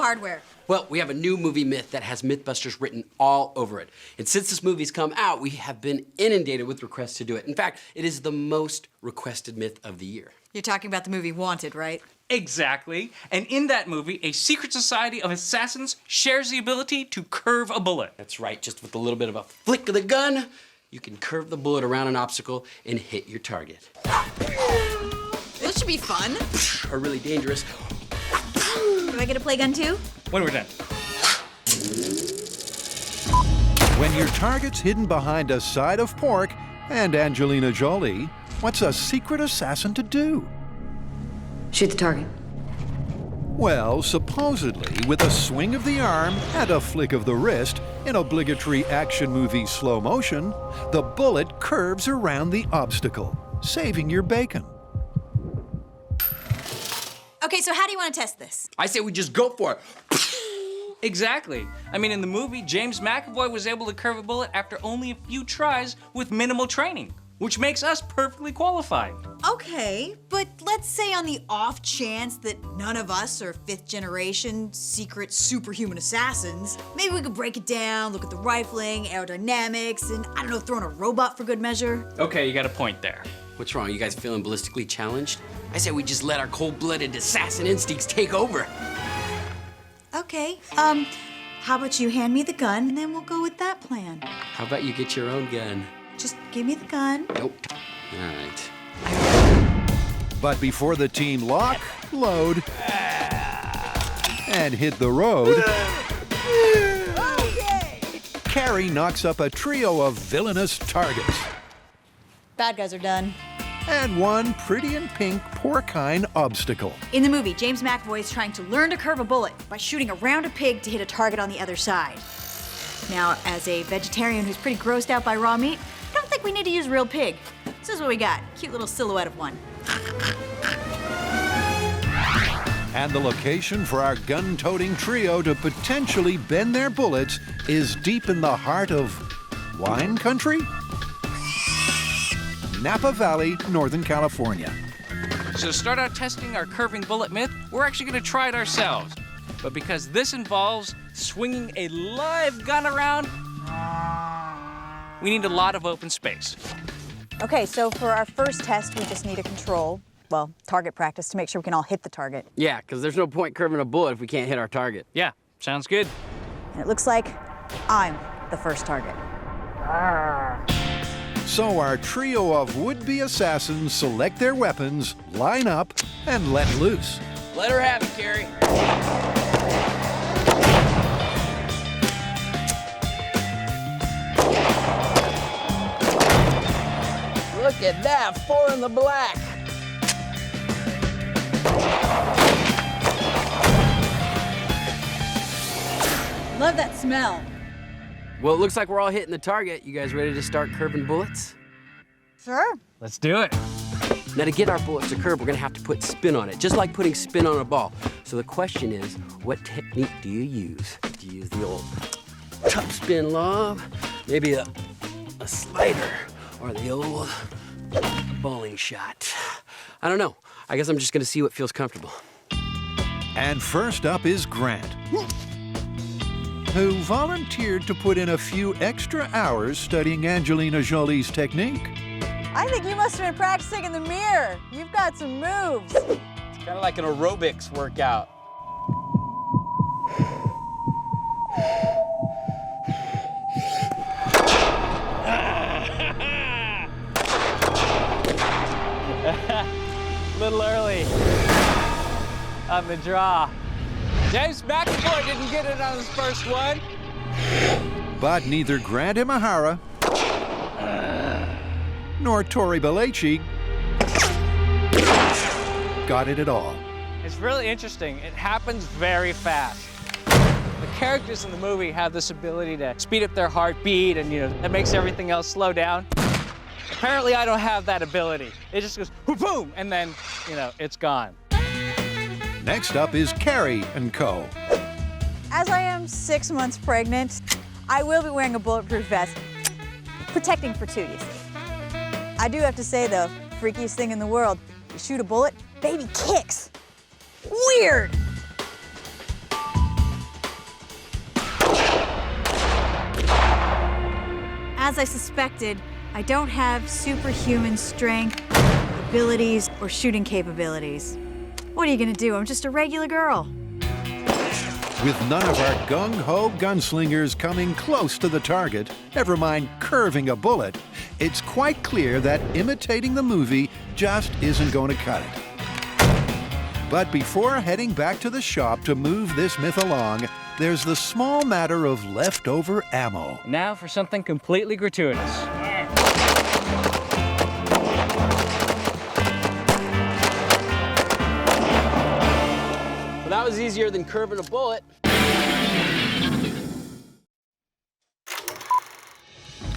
hardware? Well, we have a new movie myth that has MythBusters written all over it. And since this movie's come out, we have been inundated with requests to do it. In fact, it is the most requested myth of the year. You're talking about the movie Wanted, right? Exactly. And in that movie, a secret society of assassins shares the ability to curve a bullet. That's right, just with a little bit of a flick of the gun, you can curve the bullet around an obstacle and hit your target. This should be fun. Or really dangerous. Do I get to play gun too? When we're done. When your target's hidden behind a side of pork and Angelina Jolie, what's a secret assassin to do? Shoot the target. Well, supposedly, with a swing of the arm and a flick of the wrist, in obligatory action movie slow motion, the bullet curves around the obstacle, saving your bacon. Okay, so how do you want to test this? I say we just go for it. Exactly. I mean, in the movie, James McAvoy was able to curve a bullet after only a few tries with minimal training, which makes us perfectly qualified. Okay, but let's say on the off chance that none of us are fifth generation secret superhuman assassins, maybe we could break it down, look at the rifling, aerodynamics, and I don't know, throw in a robot for good measure. Okay, you got a point there. What's wrong? You guys feeling ballistically challenged? I say we just let our cold-blooded assassin instincts take over. Okay, how about you hand me the gun and then we'll go with that plan. How about you get your own gun? Just give me the gun. Nope. All right. But before the team lock, load, and hit the road, Kari knocks up a trio of villainous targets. Bad guys are done. And one pretty in pink porcine obstacle. In the movie, James McAvoy is trying to learn to curve a bullet by shooting around a pig to hit a target on the other side. Now, as a vegetarian who's pretty grossed out by raw meat, I don't think we need to use real pig. This is what we got, cute little silhouette of one. And the location for our gun-toting trio to potentially bend their bullets is deep in the heart of wine country? Napa Valley, Northern California. So to start out testing our curving bullet myth, we're actually going to try it ourselves. But because this involves swinging a live gun around, we need a lot of open space. Okay, so for our first test, we just need a control, well, target practice to make sure we can all hit the target. Yeah, because there's no point curving a bullet if we can't hit our target. Yeah, sounds good. And it looks like I'm the first target. So our trio of would-be assassins select their weapons, line up, and let loose. Let her have it, Kari. Look at that, 4 in the black. Love that smell. Well, it looks like we're all hitting the target. You guys ready to start curving bullets? Sure. Let's do it. Now, to get our bullet to curve, we're gonna have to put spin on it, just like putting spin on a ball. So the question is, what technique do you use? Do you use the old top spin lob, maybe a slider, or the old bowling shot? I don't know. I guess I'm just gonna see what feels comfortable. And first up is Grant, who volunteered to put in a few extra hours studying Angelina Jolie's technique. I think you must have been practicing in the mirror. You've got some moves. It's kind of like an aerobics workout. Little early on the draw. James McAvoy didn't get it on his first one. But neither Grant Imahara nor Tory Belleci got it at all. It's really interesting. It happens very fast. The characters in the movie have this ability to speed up their heartbeat, and that makes everything else slow down. Apparently, I don't have that ability. It just goes boom, and then it's gone. Next up is Kari and co. As I am 6 months pregnant, I will be wearing a bulletproof vest, protecting for 2, you see. I do have to say, though, freakiest thing in the world, you shoot a bullet, baby kicks. Weird. as I suspected, I don't have superhuman strength, abilities, or shooting capabilities. What are you gonna do? I'm just a regular girl. With none of our gung-ho gunslingers coming close to the target, never mind curving a bullet, it's quite clear that imitating the movie just isn't going to cut it. But before heading back to the shop to move this myth along, there's the small matter of leftover ammo. Now for something completely gratuitous. Well, that was easier than curving a bullet.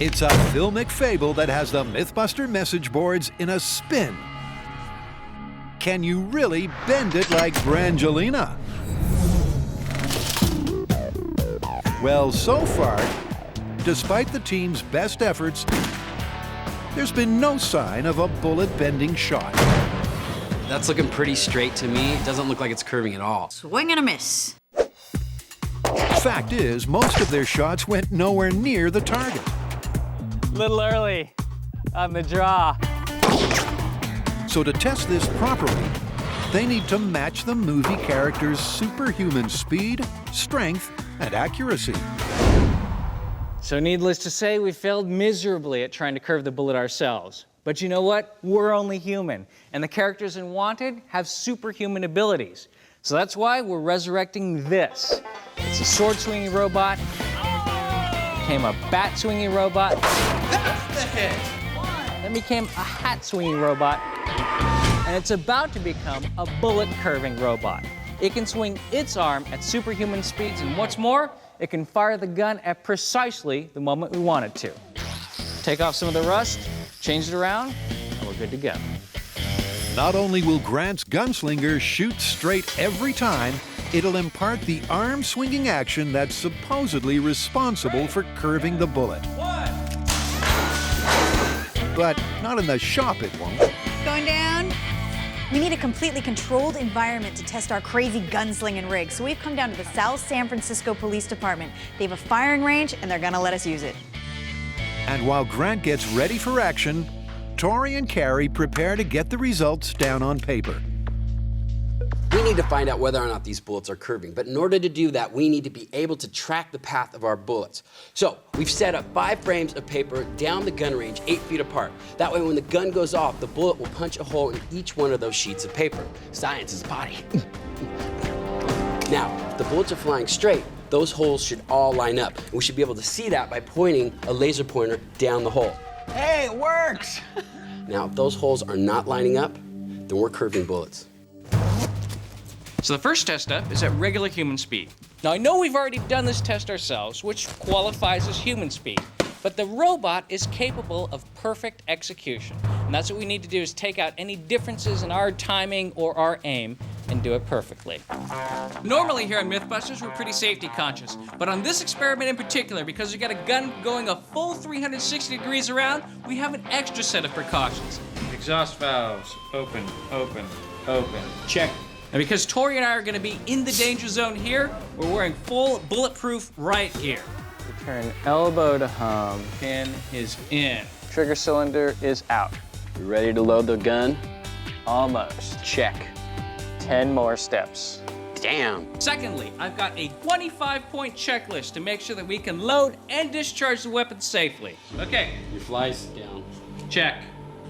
It's a filmic fable that has the MythBuster message boards in a spin. Can you really bend it like Brangelina? Well, so far, despite the team's best efforts, there's been no sign of a bullet-bending shot. That's looking pretty straight to me. It doesn't look like it's curving at all. Swing and a miss. Fact is, most of their shots went nowhere near the target. A little early on the draw. So to test this properly, they need to match the movie character's superhuman speed, strength, and accuracy. So needless to say, we failed miserably at trying to curve the bullet ourselves. But you know what? We're only human, and the characters in Wanted have superhuman abilities. So that's why we're resurrecting this. It's a sword-swinging robot, became a bat-swinging robot, That's the hit. then became a hat-swinging robot, and it's about to become a bullet-curving robot. It can swing its arm at superhuman speeds, and what's more, it can fire the gun at precisely the moment we want it to. Take off some of the rust, change it around, and we're good to go. Not only will Grant's gunslinger shoot straight every time, it'll impart the arm-swinging action that's supposedly responsible for curving the bullet. But not in the shop, it won't. Going down. We need a completely controlled environment to test our crazy gunslinging rig, so we've come down to the South San Francisco Police Department. They have a firing range, and they're gonna let us use it. And while Grant gets ready for action, Tory and Kari prepare to get the results down on paper. We need to find out whether or not these bullets are curving, but in order to do that, we need to be able to track the path of our bullets. So we've set up 5 frames of paper down the gun range 8 feet apart. That way when the gun goes off, the bullet will punch a hole in each one of those sheets of paper. Science is body. Now, if the bullets are flying straight, those holes should all line up. And we should be able to see that by pointing a laser pointer down the hole. Hey, it works! Now, if those holes are not lining up, then we're curving bullets. So the first test up is at regular human speed. Now I know we've already done this test ourselves, which qualifies as human speed, but the robot is capable of perfect execution. And that's what we need to do, is take out any differences in our timing or our aim and do it perfectly. Normally here on MythBusters, we're pretty safety conscious, but on this experiment in particular, because we got a gun going a full 360 degrees around, we have an extra set of precautions. Exhaust valves, open, open, open. Check. And because Tory and I are gonna be in the danger zone here, we're wearing full bulletproof right gear. Turn elbow to hum. Pin is in. Trigger cylinder is out. You ready to load the gun? Almost. Check. 10 more steps. Damn. Secondly, I've got a 25-point checklist to make sure that we can load and discharge the weapon safely. Okay, Your fly's down. check.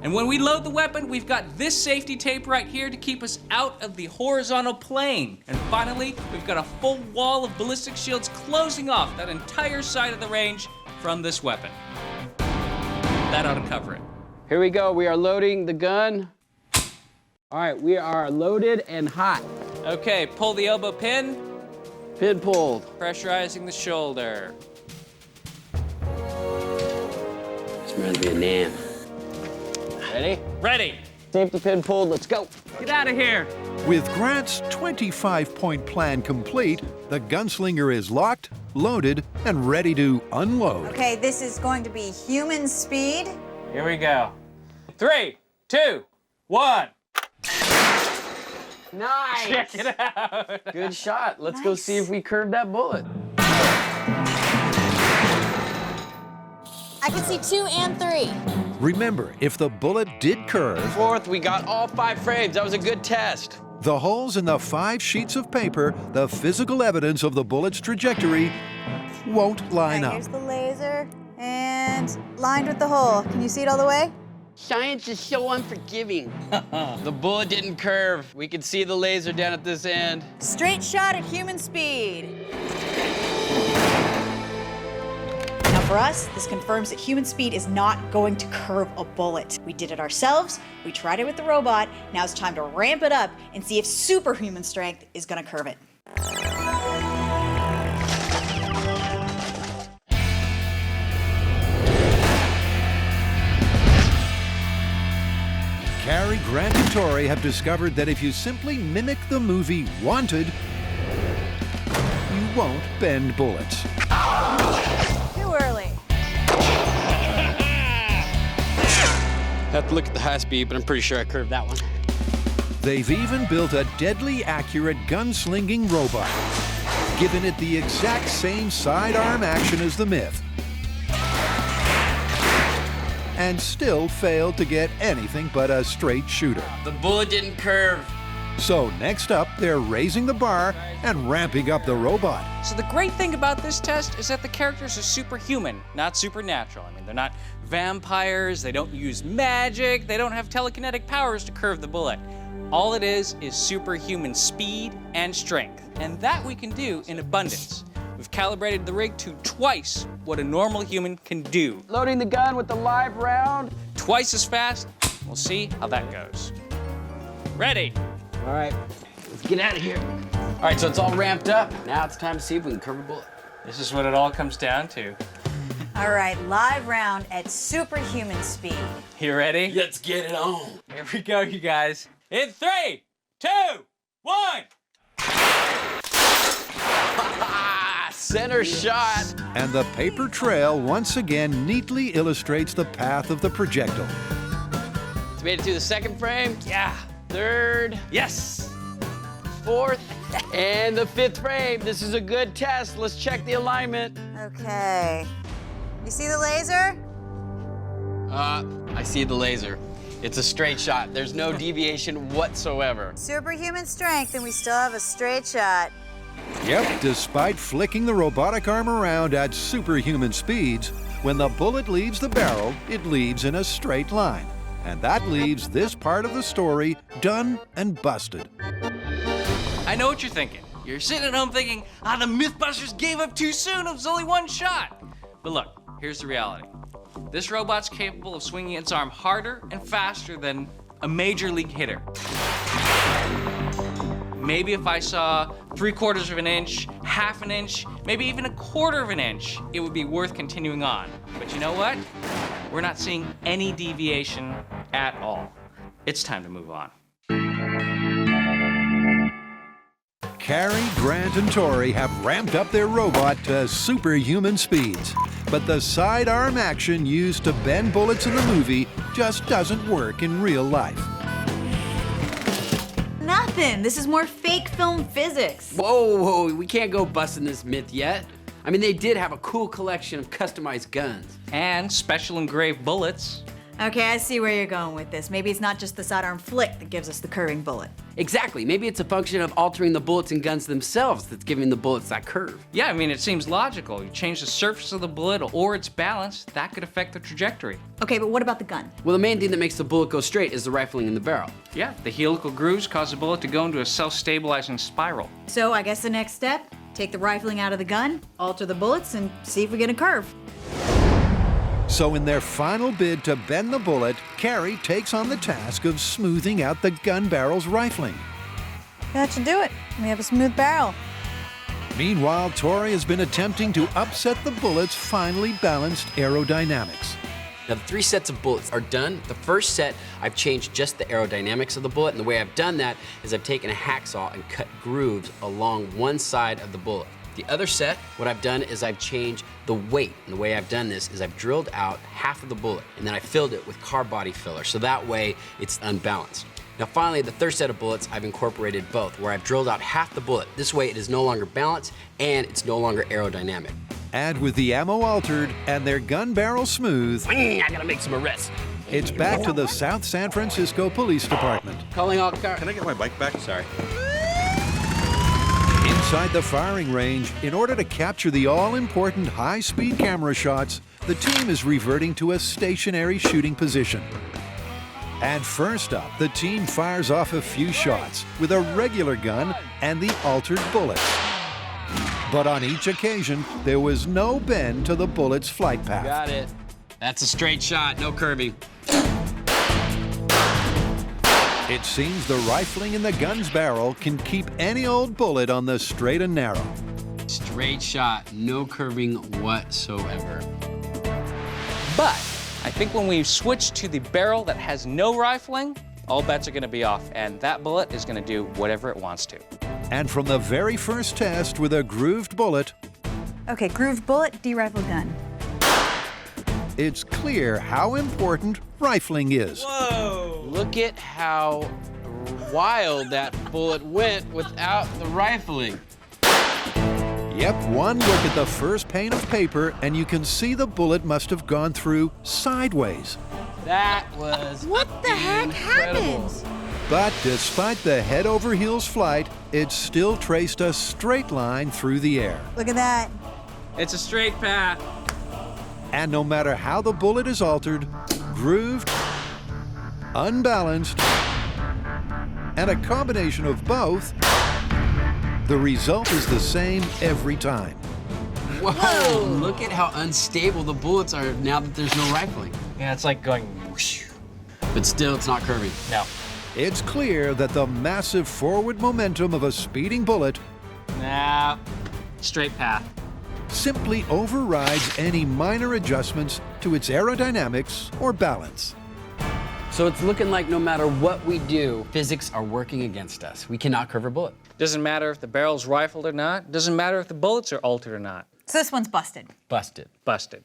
And when we load the weapon, we've got this safety tape right here to keep us out of the horizontal plane. And finally, we've got a full wall of ballistic shields closing off that entire side of the range from this weapon. That ought to cover it. Here we go. We are loading the gun. All right, we are loaded and hot. Okay, pull the elbow pin, Pin pulled. pressurizing the shoulder. This reminds me of Nam. Ready? Ready. Safety pin pulled, let's go. Get out of here. With Grant's 25-point plan complete, the gunslinger is locked, loaded, and ready to unload. Okay, this is going to be human speed. Here we go. 3, 2, 1. Nice. Check it out. Good shot. Let's go see if we curved that bullet. I can see 2 and 3. Remember, if the bullet did curve, Fourth, we got all 5 frames. That was a good test. the holes in the 5 sheets of paper, the physical evidence of the bullet's trajectory, won't line up. Here's the laser, and lined with the hole. Can you see it all the way? Science is so unforgiving. The bullet didn't curve. We can see the laser down at this end. Straight shot at human speed. Now for us, this confirms that human speed is not going to curve a bullet. We did it ourselves, we tried it with the robot, now it's time to ramp it up and see if superhuman strength is gonna curve it. Kari, Grant, and Tory have discovered that if you simply mimic the movie Wanted, you won't bend bullets. Too early. Have to look at the high speed, but I'm pretty sure I curved that one. They've even built a deadly accurate gunslinging robot, giving it the exact same sidearm action as the Myth, and still failed to get anything but a straight shooter. The bullet didn't curve. So next up, they're raising the bar and ramping up the robot. So the great thing about this test is that the characters are superhuman, not supernatural. I mean, they're not vampires, they don't use magic, they don't have telekinetic powers to curve the bullet. All it is superhuman speed and strength. And that we can do in abundance. We've calibrated the rig to twice what a normal human can do. Loading the gun with the live round. Twice as fast. We'll see how that goes. Ready? All right, let's get out of here. All right, so it's all ramped up. Now it's time to see if we can curve a bullet. This is what it all comes down to. All right, live round at superhuman speed. You ready? Let's get it on. Here we go, you guys. In 3, 2, 1. Center shot. And the paper trail once again neatly illustrates the path of the projectile. It's made it to the 2nd frame. Yeah. 3rd. Yes. 4th. And the 5th frame. This is a good test. Let's check the alignment. Okay. You see the laser? I see the laser. It's a straight shot. There's no deviation whatsoever. Superhuman strength, and we still have a straight shot. Yep, despite flicking the robotic arm around at superhuman speeds, when the bullet leaves the barrel, it leaves in a straight line. And that leaves this part of the story done and busted. I know what you're thinking. You're sitting at home thinking, the MythBusters gave up too soon, it was only one shot. But look, here's the reality. This robot's capable of swinging its arm harder and faster than a major league hitter. Maybe if I saw 3/4 of an inch, half an inch, maybe even 1/4 of an inch, it would be worth continuing on. But you know what? We're not seeing any deviation at all. It's time to move on. Kari, Grant, and Tory have ramped up their robot to superhuman speeds. But the sidearm action used to bend bullets in the movie just doesn't work in real life. Nothing. This is more fake film physics. Whoa, we can't go busting this myth yet. I mean, they did have a cool collection of customized guns. And special engraved bullets. Okay, I see where you're going with this. Maybe it's not just the sidearm flick that gives us the curving bullet. Exactly. Maybe it's a function of altering the bullets and guns themselves that's giving the bullets that curve. Yeah, I mean, it seems logical. You change the surface of the bullet or its balance, that could affect the trajectory. Okay, but what about the gun? Well, the main thing that makes the bullet go straight is the rifling in the barrel. Yeah, the helical grooves cause the bullet to go into a self-stabilizing spiral. So I guess the next step, take the rifling out of the gun, alter the bullets, and see if we get a curve. So in their final bid to bend the bullet, Kari takes on the task of smoothing out the gun barrel's rifling. That should do it. We have a smooth barrel. Meanwhile, Tory has been attempting to upset the bullet's finely balanced aerodynamics. Now, the 3 sets of bullets are done. The first set, I've changed just the aerodynamics of the bullet, and the way I've done that is I've taken a hacksaw and cut grooves along one side of the bullet. The other set, what I've done is I've changed the weight. And the way I've done this is I've drilled out half of the bullet, and then I filled it with car body filler, so that way it's unbalanced. Now finally, the third set of bullets, I've incorporated both, where I've drilled out half the bullet. This way it is no longer balanced and it's no longer aerodynamic. And with the ammo altered and their gun barrel smooth, I gotta make some arrests. it's back to the South San Francisco Police Department. Calling all cars. Can I get my bike back? Sorry. Inside the firing range, in order to capture the all-important high-speed camera shots, the team is reverting to a stationary shooting position. And first up, the team fires off a few shots with a regular gun and the altered bullets. But on each occasion, there was no bend to the bullet's flight path. Got it. That's a straight shot, no curving. It seems the rifling in the gun's barrel can keep any old bullet on the straight and narrow. Straight shot, no curving whatsoever. But I think when we switch to the barrel that has no rifling, all bets are gonna be off, and that bullet is gonna do whatever it wants to. And from the very first test with a grooved bullet, Okay, grooved bullet, de-rifled gun. it's clear how important rifling is. Look at how wild that bullet went without the rifling. Yep, one look at the first pane of paper and you can see the bullet must have gone through sideways. That was What the heck incredible. happened? But despite the head over heels flight, it still traced a straight line through the air. Look at that. It's a straight path. And no matter how the bullet is altered, grooved, unbalanced, and a combination of both, the result is the same every time. Whoa! Look at how unstable the bullets are now that there's no rifling. Yeah, it's like going whoosh. But still, it's not curving. No. It's clear that the massive forward momentum of a speeding bullet Nah. Straight path. simply overrides any minor adjustments to its aerodynamics or balance. So it's looking like no matter what we do, physics are working against us. We cannot curve a bullet. Doesn't matter if the barrel's rifled or not. Doesn't matter if the bullets are altered or not. So this one's busted. Busted. Busted.